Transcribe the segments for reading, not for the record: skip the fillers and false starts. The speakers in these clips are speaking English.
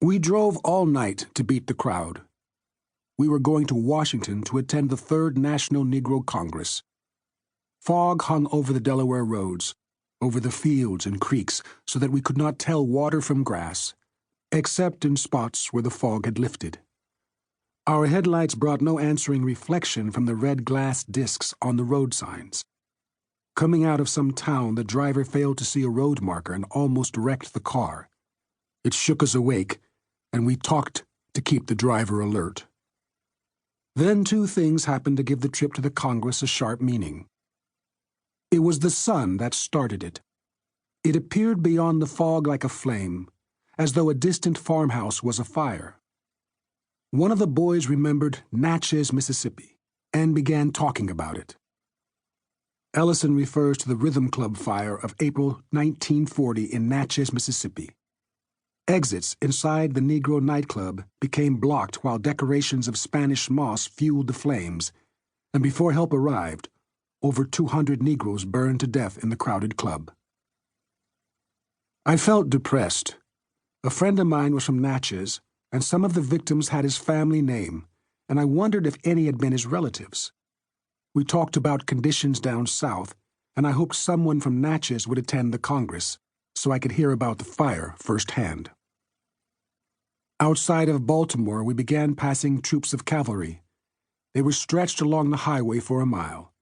We drove all night to beat the crowd. We were going to Washington to attend the Third National Negro Congress. Fog hung over the Delaware roads, over the fields and creeks, so that we could not tell water from grass, except in spots where the fog had lifted. Our headlights brought no answering reflection from the red glass discs on the road signs. Coming out of some town, the driver failed to see a road marker and almost wrecked the car. It shook us awake, and we talked to keep the driver alert. Then two things happened to give the trip to the Congress a sharp meaning. It was the sun that started it. It appeared beyond the fog like a flame, as though a distant farmhouse was afire. One of the boys remembered Natchez, Mississippi, and began talking about it. Ellison refers to the Rhythm Club fire of April 1940 in Natchez, Mississippi. Exits inside the Negro nightclub became blocked while decorations of Spanish moss fueled the flames, and before help arrived, over 200 Negroes burned to death in the crowded club. I felt depressed. A friend of mine was from Natchez, and some of the victims had his family name, and I wondered if any had been his relatives. We talked about conditions down south, and I hoped someone from Natchez would attend the Congress, so I could hear about the fire firsthand. Outside of Baltimore, we began passing troops of cavalry. They were stretched along the highway for a mile.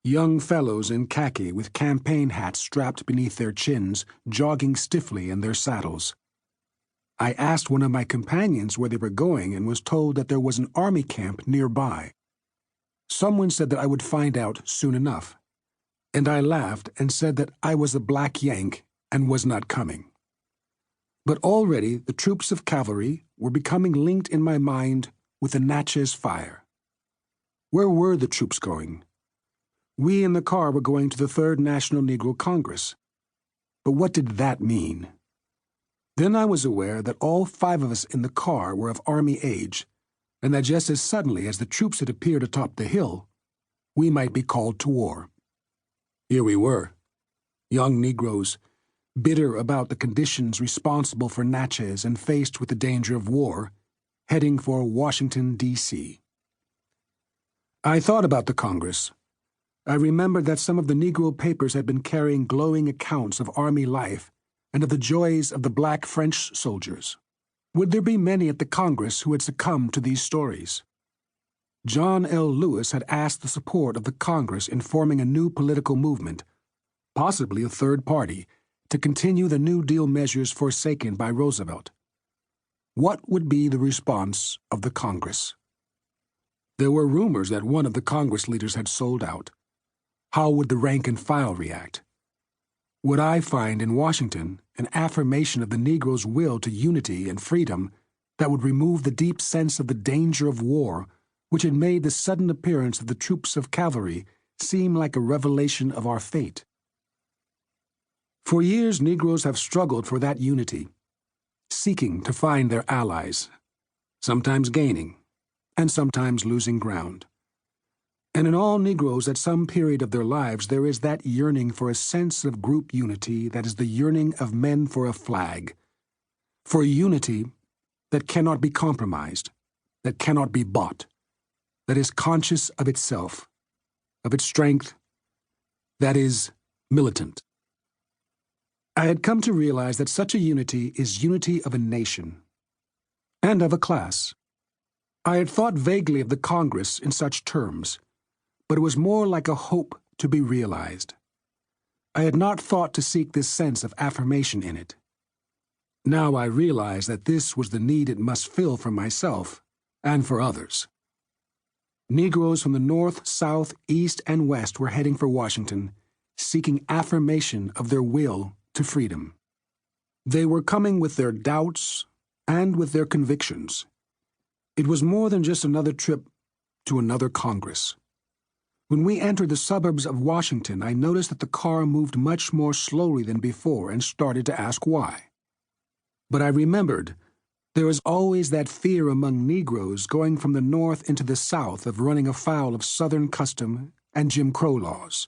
Young fellows in khaki with campaign hats strapped beneath their chins, jogging stiffly in their saddles. I asked one of my companions where they were going and was told that there was an army camp nearby. Someone said that I would find out soon enough, and I laughed and said that I was a black Yank and was not coming. But already the troops of cavalry were becoming linked in my mind with the Natchez fire. Where were the troops going? We in the car were going to the Third National Negro Congress. But what did that mean? Then I was aware that all 5 of us in the car were of Army age, and that just as suddenly as the troops had appeared atop the hill, we might be called to war. Here we were, young Negroes, bitter about the conditions responsible for Natchez and faced with the danger of war, heading for Washington, D.C. I thought about the Congress. I remembered that some of the Negro papers had been carrying glowing accounts of Army life and of the joys of the black French soldiers. Would there be many at the Congress who had succumbed to these stories? John L. Lewis had asked the support of the Congress in forming a new political movement, possibly a third party, to continue the New Deal measures forsaken by Roosevelt. What would be the response of the Congress? There were rumors that one of the Congress leaders had sold out. How would the rank and file react? Would I find in Washington an affirmation of the Negro's will to unity and freedom that would remove the deep sense of the danger of war which had made the sudden appearance of the troops of cavalry seem like a revelation of our fate? For years, Negroes have struggled for that unity, seeking to find their allies, sometimes gaining, and sometimes losing ground. And in all Negroes at some period of their lives there is that yearning for a sense of group unity that is the yearning of men for a flag, for a unity that cannot be compromised, that cannot be bought, that is conscious of itself, of its strength, that is militant. I had come to realize that such a unity is unity of a nation and of a class. I had thought vaguely of the Congress in such terms, but it was more like a hope to be realized. I had not thought to seek this sense of affirmation in it. Now I realize that this was the need it must fill for myself and for others. Negroes from the North, South, East, and West were heading for Washington, seeking affirmation of their will to freedom. They were coming with their doubts and with their convictions. It was more than just another trip to another Congress. When we entered the suburbs of Washington, I noticed that the car moved much more slowly than before and started to ask why. But I remembered there is always that fear among Negroes going from the North into the South of running afoul of Southern custom and Jim Crow laws.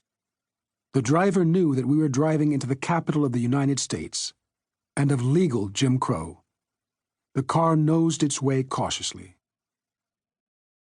The driver knew that we were driving into the capital of the United States and of legal Jim Crow. The car nosed its way cautiously.